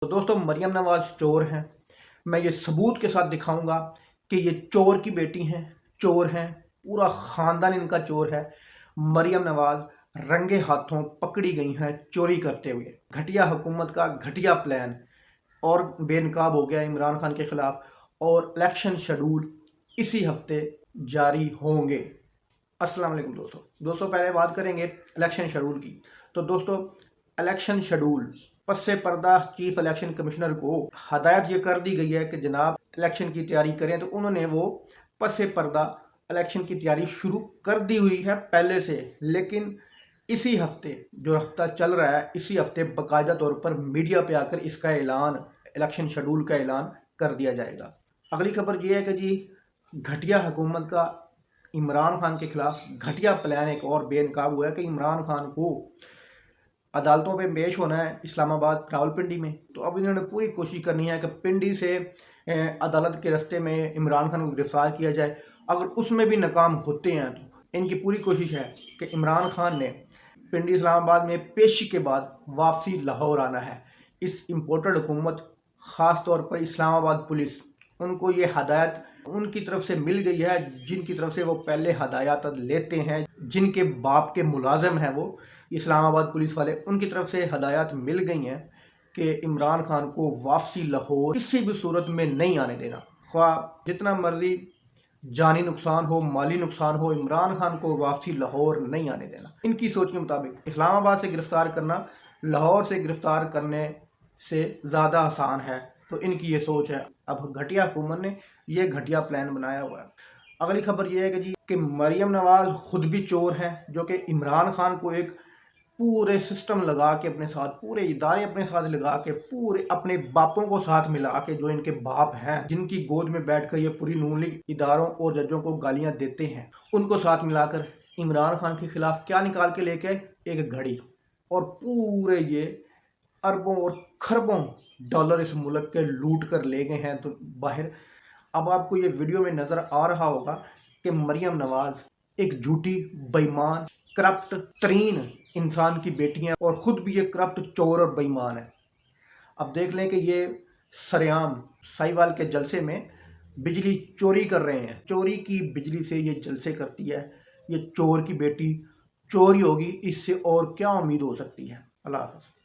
تو دوستوں مریم نواز چور ہیں۔ میں یہ ثبوت کے ساتھ دکھاؤں گا کہ یہ چور کی بیٹی ہیں، چور ہیں، پورا خاندان ان کا چور ہے۔ مریم نواز رنگے ہاتھوں پکڑی گئی ہیں چوری کرتے ہوئے۔ گھٹیا حکومت کا گھٹیا پلان اور بے نقاب ہو گیا عمران خان کے خلاف، اور الیکشن شیڈول اسی ہفتے جاری ہوں گے۔ السلام علیکم دوستوں پہلے بات کریں گے الیکشن شیڈول کی۔ تو دوستوں الیکشن شیڈول پس پردہ چیف الیکشن کمشنر کو ہدایت یہ کر دی گئی ہے کہ جناب الیکشن کی تیاری کریں، تو انہوں نے وہ پس پردہ الیکشن کی تیاری شروع کر دی ہوئی ہے پہلے سے، لیکن اسی ہفتے جو ہفتہ چل رہا ہے اسی ہفتے باقاعدہ طور پر میڈیا پہ آ کر اس کا اعلان، الیکشن شیڈول کا اعلان کر دیا جائے گا۔ اگلی خبر یہ ہے کہ جی گھٹیا حکومت کا عمران خان کے خلاف گھٹیا پلان ایک اور بے نقاب ہوا ہے کہ عمران خان کو عدالتوں پہ پیش ہونا ہے اسلام آباد، راولپنڈی میں۔ تو اب انہوں نے پوری کوشش کرنی ہے کہ پنڈی سے عدالت کے رستے میں عمران خان کو گرفتار کیا جائے۔ اگر اس میں بھی ناکام ہوتے ہیں تو ان کی پوری کوشش ہے کہ عمران خان نے پنڈی اسلام آباد میں پیشی کے بعد واپسی لاہور آنا ہے۔ اس امپورٹڈ حکومت، خاص طور پر اسلام آباد پولیس، ان کو یہ ہدایت ان کی طرف سے مل گئی ہے جن کی طرف سے وہ پہلے ہدایات لیتے ہیں، جن کے باپ کے ملازم ہیں وہ اسلام آباد پولیس والے، ان کی طرف سے ہدایات مل گئی ہیں کہ عمران خان کو واپسی لاہور کسی بھی صورت میں نہیں آنے دینا، خواہ جتنا مرضی جانی نقصان ہو، مالی نقصان ہو، عمران خان کو واپسی لاہور نہیں آنے دینا۔ ان کی سوچ کے مطابق اسلام آباد سے گرفتار کرنا لاہور سے گرفتار کرنے سے زیادہ آسان ہے، تو ان کی یہ سوچ ہے۔ اب گھٹیا حکومت نے یہ گھٹیا پلان بنایا ہوا ہے۔ اگلی خبر یہ ہے کہ جی کہ مریم نواز خود بھی چور ہیں، جو کہ عمران خان کو ایک پورے سسٹم لگا کے اپنے ساتھ، پورے ادارے اپنے ساتھ لگا کے، پورے اپنے باپوں کو ساتھ ملا کے، جو ان کے باپ ہیں جن کی گود میں بیٹھ کر یہ پوری نون لیگ اداروں اور ججوں کو گالیاں دیتے ہیں، ان کو ساتھ ملا کر عمران خان کے خلاف کیا نکال کے لے کے ایک گھڑی، اور پورے یہ اربوں اور کھربوں ڈالر اس ملک کے لوٹ کر لے گئے ہیں تو باہر۔ اب آپ کو یہ ویڈیو میں نظر آ رہا ہوگا کہ مریم نواز ایک جھوٹی، بے ایمان، کرپٹ ترین انسان کی بیٹی ہیں، اور خود بھی یہ کرپٹ چور اور بے ایمان ہے۔ اب دیکھ لیں کہ یہ سریعام سائیوال کے جلسے میں بجلی چوری کر رہے ہیں، چوری کی بجلی سے یہ جلسے کرتی ہے۔ یہ چور کی بیٹی چوری ہوگی، اس سے اور کیا امید ہو سکتی ہے۔ اللہ حافظ۔